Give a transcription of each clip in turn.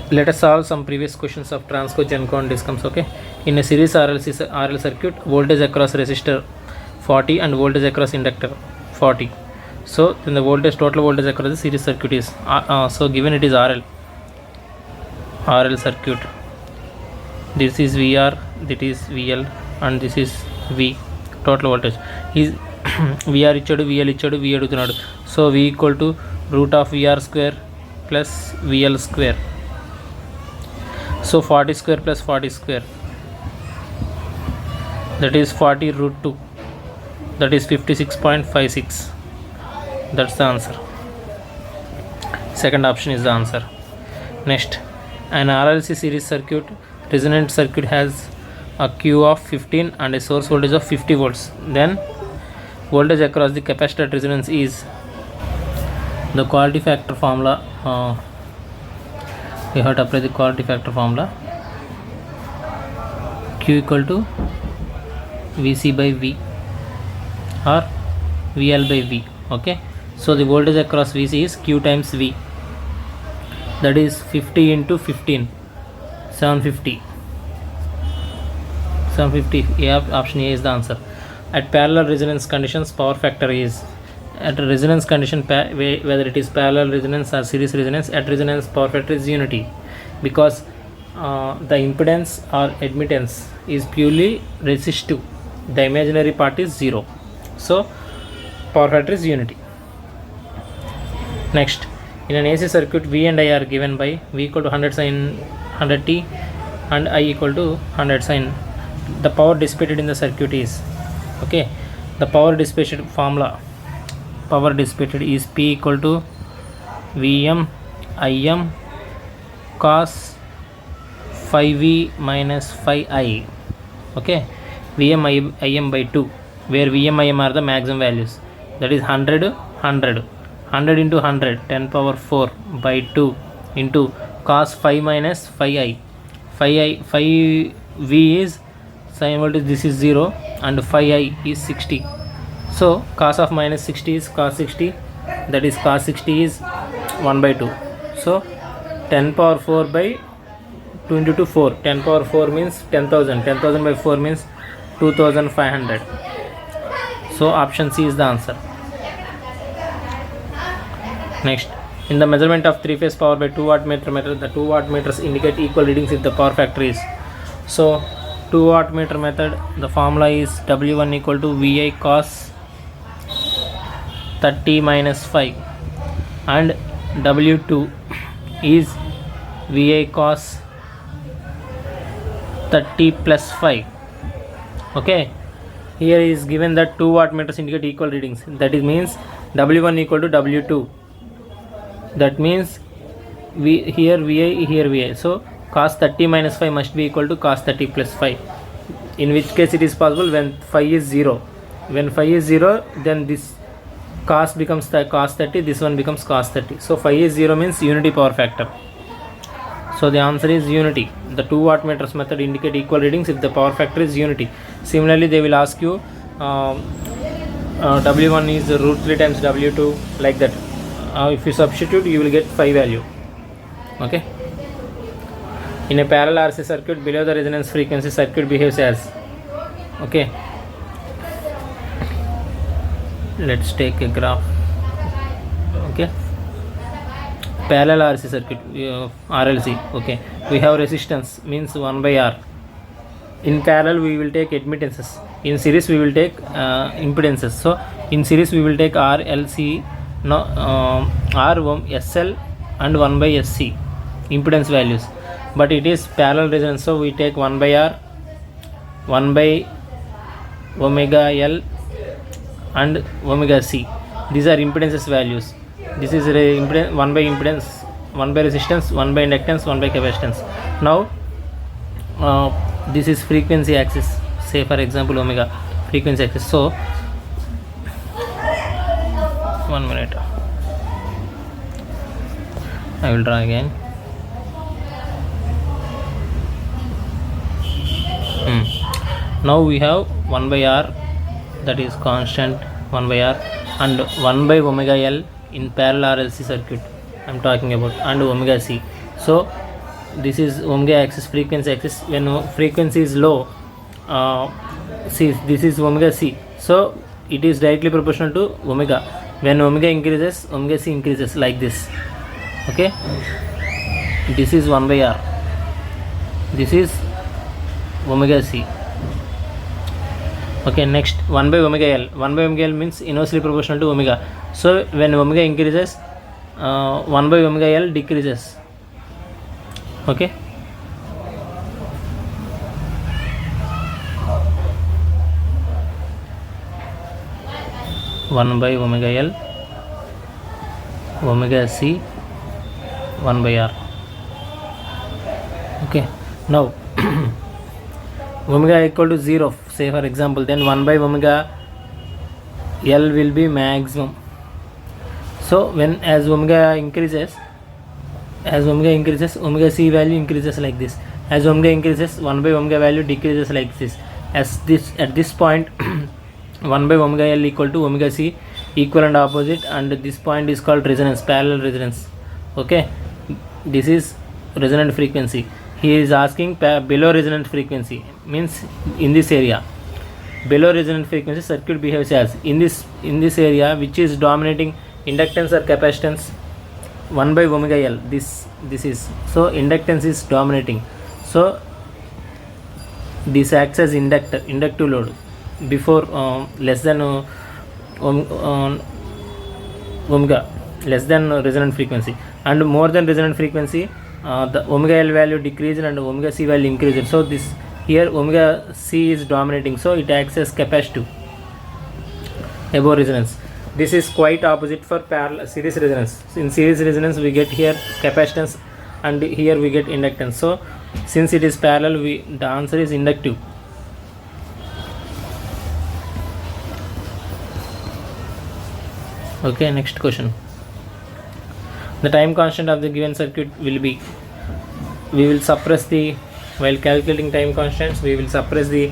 Let us solve some previous questions of TRANSCO, GENCO and DISCOMs. Okay, in a series RL circuit, voltage across resistor 40 and voltage across inductor 40. So then the total voltage across the series circuit is so given it is RL circuit. This is VR, that is VL, and this is V. Total voltage is VR ఇచ్చాడు, VL ఇచ్చాడు, V అడుగుతున్నాడు. So V equal to root of VR square plus VL square. So 40 square plus 40 square, that is 40 root 2, that is 56.56. That's the answer. Second option is the answer. Next, an RLC series circuit, resonant circuit has a Q of 15 and a source voltage of 50 volts. Then voltage across the capacitor at resonance is, the quality factor formula, we have to apply the quality factor formula. Q equal to VC by V or VL by V. Okay, so the voltage across VC is Q times V, that is 50 into 15, 750. Option A is the answer. At parallel resonance conditions, power factor is, at a resonance condition, whether it is parallel resonance or series resonance, at resonance power factor is unity, because the impedance or admittance is purely resistive, the imaginary part is 0, so power factor is unity. Next, in an AC circuit, V and I are given by V equal to 100 sin 100t and I equal to 100 sin. The power dissipated in the circuit is, okay, the power dissipation formula, power dissipated is P equal to Vm Im cos 5V minus 5I. Okay, Vm Im by 2, where Vm Im are the maximum values, that is 100 into 100, 10 power 4 by 2 into cos 5 minus 5I. 5V is sine voltage, this is 0, and 5I is 60. So cos of minus 60 is cos 60, that is cos 60 is 1 by 2. So 10 power 4 by 2 into 2 4, 10 power 4 means 10,000, 10,000 by 4 means 2,500. So option C is the answer. Next, in the measurement of 3-phase power by 2 watt meter method, the 2 watt meters indicate equal readings if the power factor is. So 2 watt meter method, the formula is W1 equal to VI cos 30 minus 5 and W2 is VI cos 30 plus 5. Okay, here is given that 2 watt meters indicate equal readings, that is means W1 equal to W2, that means here VI, here VI, so cos 30 minus 5 must be equal to cos 30 plus 5, in which case it is possible when phi is 0. When phi is 0, then this cos becomes cos 30, this one becomes cos 30. So phi is 0 means unity power factor. So the answer is unity. The 2 watt meters method indicate equal readings if the power factor is unity. Similarly, they will ask you W1 is root 3 times W2, like that. If you substitute, you will get phi value. Okay. In a parallel RC circuit, below the resonance frequency, circuit behaves as, okay, let's take a graph. Okay, parallel RC circuit, RLC. Okay, we have resistance means 1 by R. In parallel we will take admittances, in series we will take impedances. So in series we will take RLC, no, R SL and 1 by SC impedance values, but it is parallel resonance, so we take 1 by R, 1 by omega L and omega C. These are impedances values. This is 1 by impedance, 1 by resistance, 1 by inductance, 1 by capacitance. Now this is frequency axis, say for example omega, frequency axis. So 1 minute, I will draw again. Now we have 1 by R, that is constant 1 by R, and 1 by omega L in parallel RLC circuit I am talking about, and omega C. So this is omega axis, frequency axis. When frequency is low, see, this is omega c, so it is directly proportional to omega. When omega increases, omega c increases like this. Okay, this is 1 by r, this is omega c. Okay, next 1 by omega l. 1 by omega l means inversely proportional to omega. So when omega increases, 1 by omega l decreases. Okay, one by omega l, omega c, 1 by r. Okay, now omega equal to 0, say for example, then 1 by omega l will be maximum. So when as omega increases, omega c value increases like this. As omega increases, 1 by omega value decreases like this. As this at this point 1 by omega l equal to omega c, equal and opposite, and this point is called resonance, parallel resonance. Okay, this is resonant frequency. He is asking below resonant frequency, means in this area. Below resonant frequency, circuit behaves as in this area, which is dominating inductance or capacitance. 1 by omega l, this is, so inductance is dominating, so this acts as inductive load before less than omega, less than resonant frequency, and more than resonant frequency, the omega l value decreases and omega c value increases. So this here omega c is dominating, so it acts as capacitive above resonance. This is quite opposite for parallel series resonance. In series resonance we get here capacitance and here we get inductance. So since it is parallel, the answer is inductive. Okay, next question. The time constant of the given circuit will be, we will suppress the, while calculating time constants, we will suppress the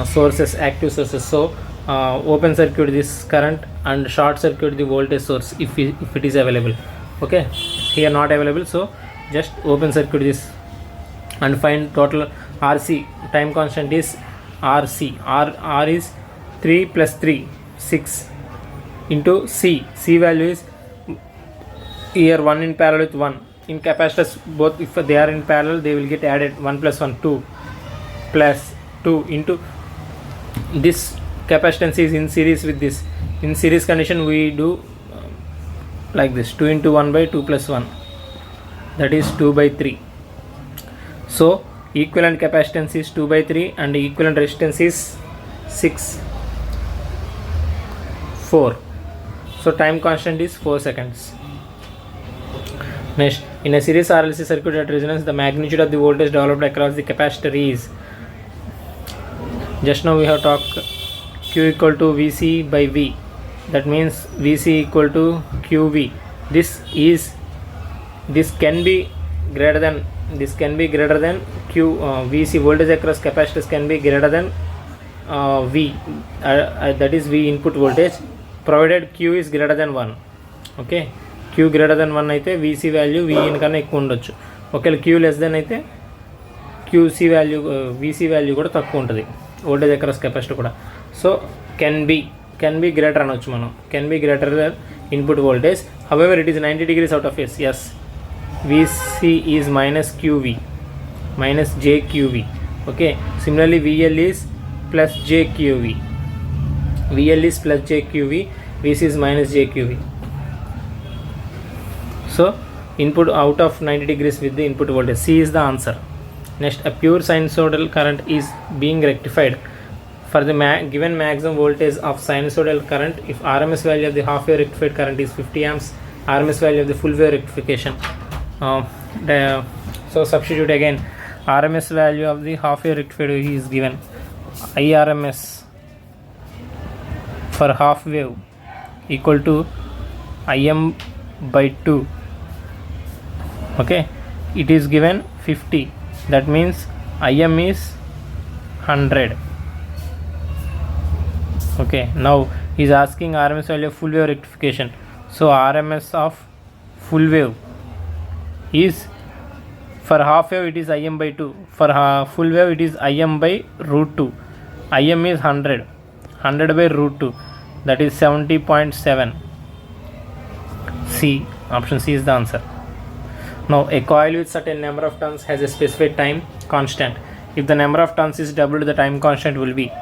sources, active sources. So open circuit this current and short circuit the voltage source if it is available. Okay, here not available, so just open circuit this and find total RC. Time constant is RC. R is 3 plus 3, 6 into C. C value is here 1 in parallel with 1. In capacitors, both if they are in parallel, they will get added 1 plus 1, 2 plus 2 into this capacitance is in series with this. In series condition we do like this, 2 into 1 by 2 plus 1, that is 2 by 3. So equivalent capacitance is 2 by 3 and equivalent resistance is 6, 4. So time constant is 4 seconds. Next, in a series RLC circuit at resonance, the magnitude of the voltage developed across the capacitor is, just now we have talked Q equal to VC by V, that means VC equal to QV. This can be greater than Q. VC, voltage across capacitors, can be greater than V, that is V input voltage, provided Q is greater than 1. Okay, Q greater than 1 అయితే VC value VN కన్నా ఎక్కువ ఉండొచ్చు. ఒకవేళ Q less than అయితే QC value VC value కూడా తక్కువ ఉంటుంది voltage across capacitor కూడా. సో కెన్ బి గ్రేటర్ అనొచ్చు మనం, can be greater than input voltage. However it is 90 degrees out of phase. Yes, VC is minus QV, minus JQV. Okay, similarly VL is plus JQV, VL is plus JQV, VC is minus JQV. So input out of 90 degrees with the input voltage. C is the answer. Next, a pure sinusoidal current is being rectified for the given maximum voltage of sinusoidal current if RMS value of the half wave rectified current is 50 amps, RMS value of the full wave rectification. So substitute again. RMS value of the half wave rectified is given. IRMS for half wave equal to Im by 2. Okay, it is given 50, that means Im is 100. Okay, now he is asking RMS value of full wave rectification. So RMS of full wave is For half wave it is Im by 2. For full wave it is Im by root 2. Im is 100 by root 2, that is 70.7. C, option C is the answer. Now a coil with certain number of turns has a specified time constant. If the number of turns is doubled, the time constant will be.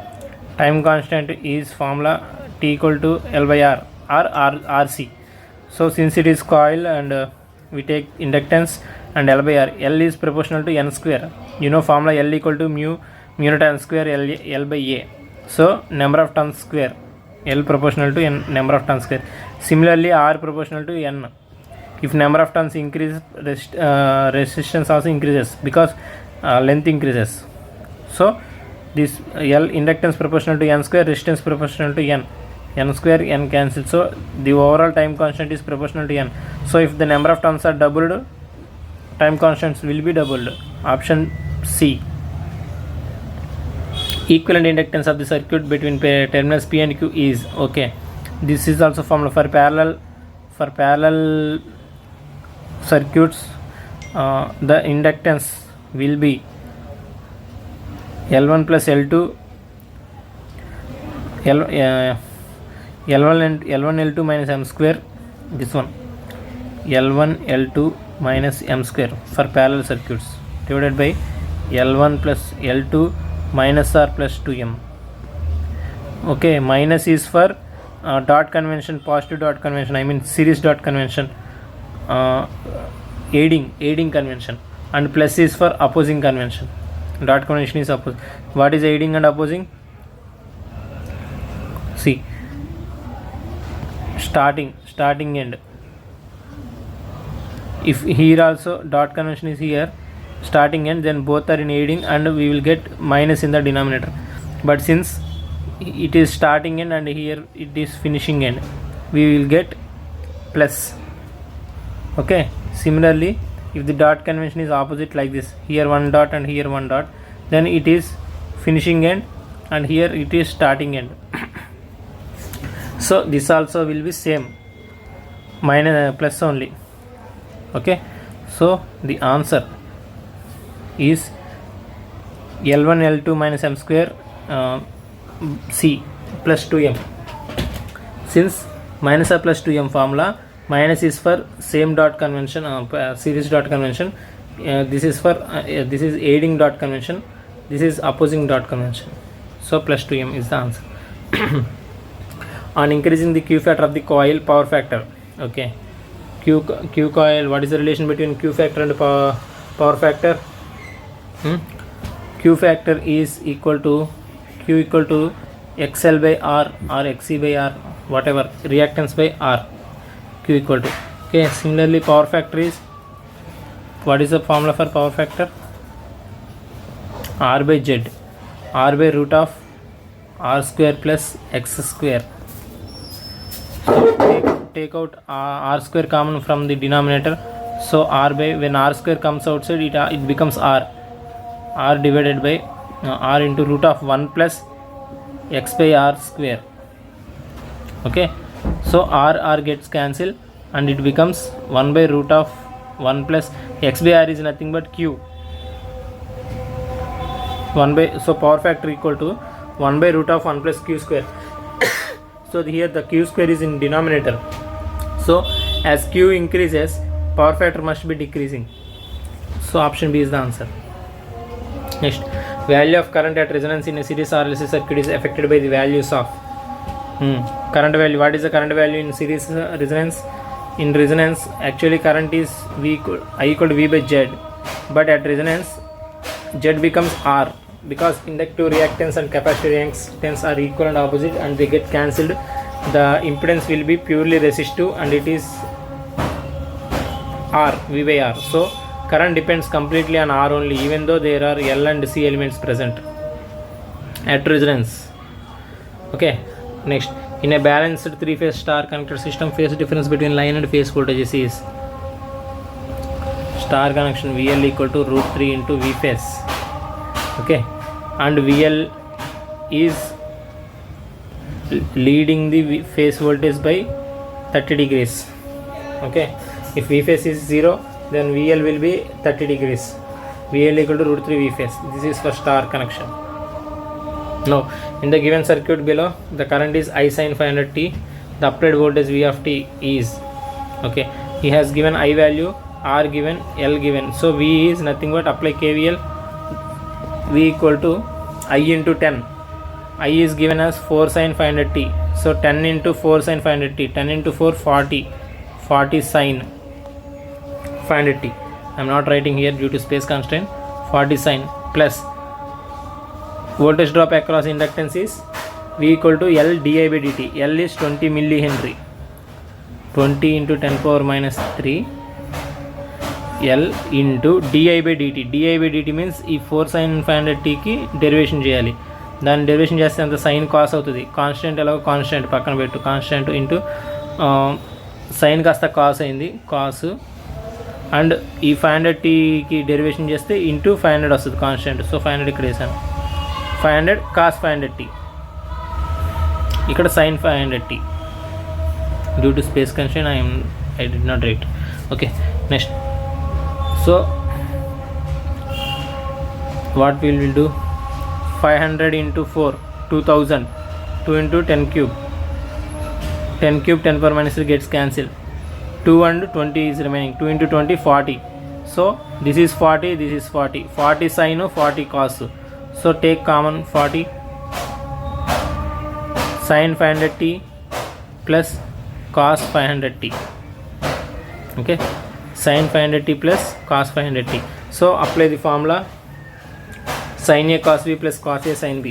Time constant is formula T equal to L by R or RC. So since it is coil and we take inductance and L by R, L is proportional to N square. You know formula L equal to mu naught N square L by A. So number of turns square, L proportional to N number of turns square. Similarly R proportional to N. If number of turns increase, resistance also increases because length increases. So this L inductance proportional to N square, resistance proportional to N. N square N cancel. So the overall time constant is proportional to N. So if the number of turns are doubled, time constants will be doubled. Option C. Equivalent inductance of the circuit between terminals P and Q is, okay, this is also formula for parallel circuits. The inductance will be L1 plus L2 L1 and L1 L2 minus M square, this one L1 L2 minus M square for parallel circuits divided by L1 plus L2 minus R plus 2M. Okay, minus is for dot convention, positive dot convention, I mean series dot convention, aiding convention, and plus is for opposing convention. Dot convention is opposite. What is aiding and opposing? See, starting end. If here also dot convention is here, starting end, then both are in aiding and we will get minus in the denominator. But since it is starting end and here it is finishing end, we will get plus. Okay, similarly if the dot convention is opposite like this, here one dot and here one dot, then it is finishing end and here it is starting end. So this also will be same, minus plus only. Okay, so the answer is L1 L2 minus M square, C, plus 2M. Since minus or plus 2M formula, minus is for same dot convention, series dot convention, this is for this is aiding dot convention, this is opposing dot convention. So plus 2M is the answer. On increasing the Q factor of the coil, power factor. Okay, Q coil, what is the relation between Q factor and power factor? Q factor is equal to Q equal to XL by R or XC by R, whatever, reactance by R, Q equal to. Okay, similarly power factor is, what is the formula for power factor? R by Z, R by root of R square plus X square. So take out R square common from the denominator. So R by, when R square comes outside, it becomes R divided by R into root of 1 plus X by R square. Okay, so R gets cancelled and it becomes 1 by root of 1 plus X by R is nothing but Q. 1 by, so power factor equal to 1 by root of 1 plus Q square. So here the Q square is in denominator. So as Q increases, power factor must be decreasing. So option B is the answer. Next, value of current at resonance in a series RLC circuit is affected by the values of current value. What is the current value in series resonance? In resonance, actually current is I equal to V by Z, but at resonance Z becomes R because inductive reactance and capacitive reactance are equal and opposite and they get cancelled. The impedance will be purely resistive and it is R, V by R. So current depends completely on R only, even though there are L and C elements present at resonance. Okay, next, in a balanced three-phase star connected system, phase difference between line and phase voltages is star connection VL equal to root 3 into V phase. Okay, and VL is leading the phase voltage by 30 degrees. Okay, if V phase is 0, then VL will be 30 degrees. VL equal to root 3 V phase. This is for star connection. Now, in the given circuit below, the current is I sin 500t. The applied voltage V of t is, okay, he has given I value, R given, L given. So V is nothing but apply KVL. V equal to I into 10. I is given as 4 sin 500t. So 10 into 4 sin 500t. 10 into 4, 40. 40 sin 500t. I am not writing here due to space constraint. 40 sin plus voltage drop across inductance is V equal to L di by dt. L is 20 millihenry. 20 into 10 power minus 3 L into di by dt. di by dt means ఈ 4 sin 500t కి derivation చేయాలి. దాన్ని derivation చేస్తే అంత sine cos అవుతుంది. Constant ఎలాగో constant పక్కన పెట్టు. కాన్స్టెంట్ ఇంటూ సైన్ కాస్త కాస్ అయింది, కాస్. అండ్ ఈ 500tకి డెరివేషన్ చేస్తే ఇంటూ 500 వస్తుంది కాన్స్టెంట్. సో 500 ఇక్కడ వేసాను. 500 కాస్ 500t, ఇక్కడ sine 500t. Due to space constraint I did not write. Okay, next. So what we will do, 500 into 4, 2000, 2 into 10 cube, 10 cube 10 power minus 3 gets cancelled, 2 and 20 is remaining, 2 into 20 40. So this is 40, this is 40, 40 sin, 40 cos. So take common 40, sin 500t plus cos 500t. Okay, sin 500t plus cos 500t. So apply the formula sin a cos b plus cos a sin b.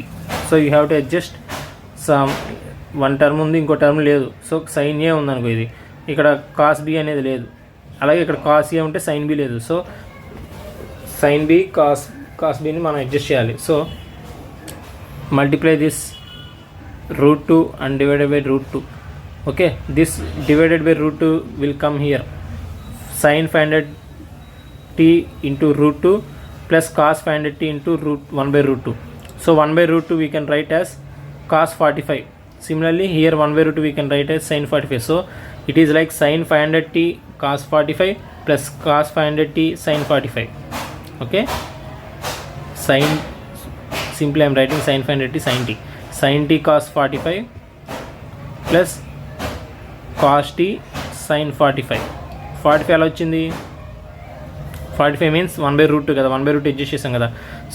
So you have to adjust some one term ఉంది, ఇంకో term లేదు. So sin a ఉందనుకో, ఇది ఇక్కడ cos b అనేది లేదు, అలాగే ఇక్కడ cos a ఉంటే sin b లేదు. సో sin b cos bని మనం అడ్జస్ట్ చేయాలి. So multiply this root 2 and divided by root 2. Okay, this divided by root 2 will come here. Sin 500t into root 2 plus cos 500t into root 1 by root 2. So 1 by root 2 we can write as cos 45. Similarly here 1 by root 2 we can write as sin 45. So it is like sin 500t cos 45 plus cos 500t sin 45. Okay, sin, simply I am writing sin 500t sin t. Sin t cos 45 plus cos t sin 45. 45 ఎలా వచ్చింది? 45 means 1 by root 2 కదా, 1 by root 2 adjust చేసాం కదా.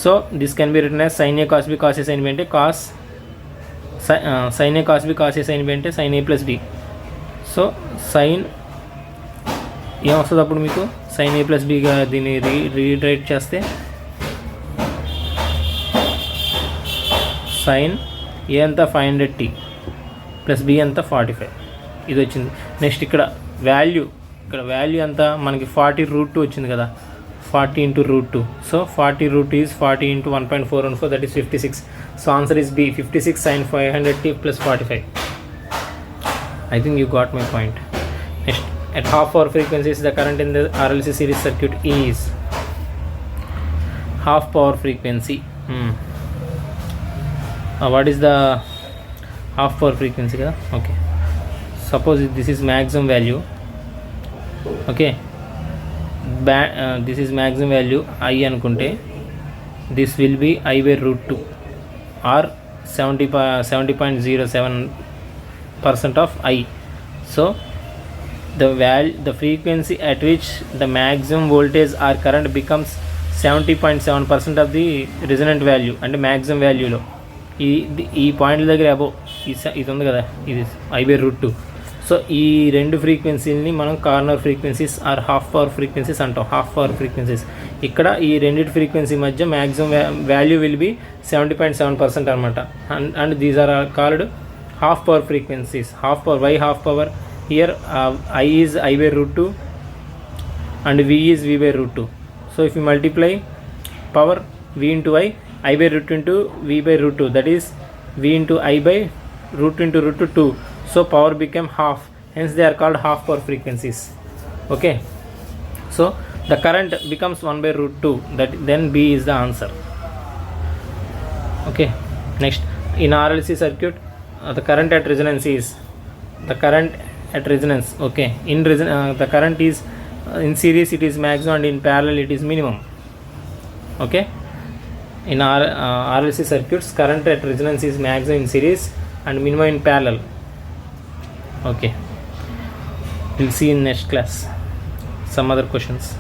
So this can be written as sin a cos b cos a sin b అంటే sin a cos b cos a sin b అంటే sin a plus b. So sin ఏమొస్తుంది అప్పుడు మీకు? sin a plus bగా దీన్ని rewrite చేస్తే sin a అంతా 500t plus b అంతా 45, ఇది వచ్చింది. నెక్స్ట్ ఇక్కడ వాల్యూ అంతా మనకి 40 root 2 వచ్చింది కదా, 40 into root 2. So 40 root 2 is 40 into 1.414, that is 56. So answer is B, 56 sin 500t plus 45. I think you got my point. Next, at half power frequencies the current in the RLC series circuit is half power frequency. What is the half power frequency kada? Okay, suppose this is maximum value. Okay, this is maximum value I అనుకుంటే this will be I by root 2 or 70.07% of I. So the frequency at which the maximum voltage or current becomes 70.7% of the resonant value అంటే maximum value లో ఈ పాయింట్ల దగ్గర above ఇది ఉంది కదా, ఇది I by root 2. సో ఈ రెండు ఫ్రీక్వెన్సీని మనం corner frequencies or half power frequencies అంటాం. హాఫ్ పవర్ ఫ్రీక్వెన్సీస్ ఇక్కడ ఈ రెండింటి ఫ్రీక్వెన్సీ మధ్య మ్యాక్సిమం వాల్యూ విల్ బి 70.7% అనమాట. And these are called half power frequencies. Half power, why half power? Here I is I by root 2 and V is V by root 2. So if you multiply power V into I by root 2 into V by root 2, that is V into I by root 2 into root 2 2. So power became half, hence they are called half power frequencies. Okay, so the current becomes 1 by root 2, that then B is the answer. Okay, next, in RLC circuit the current at resonance is the current at resonance. Okay, in the current is in series it is maximum and in parallel it is minimum. Okay, in RLC circuits, current at resonance is maximum in series and minimum in parallel. Okay, we'll see in next class some other questions.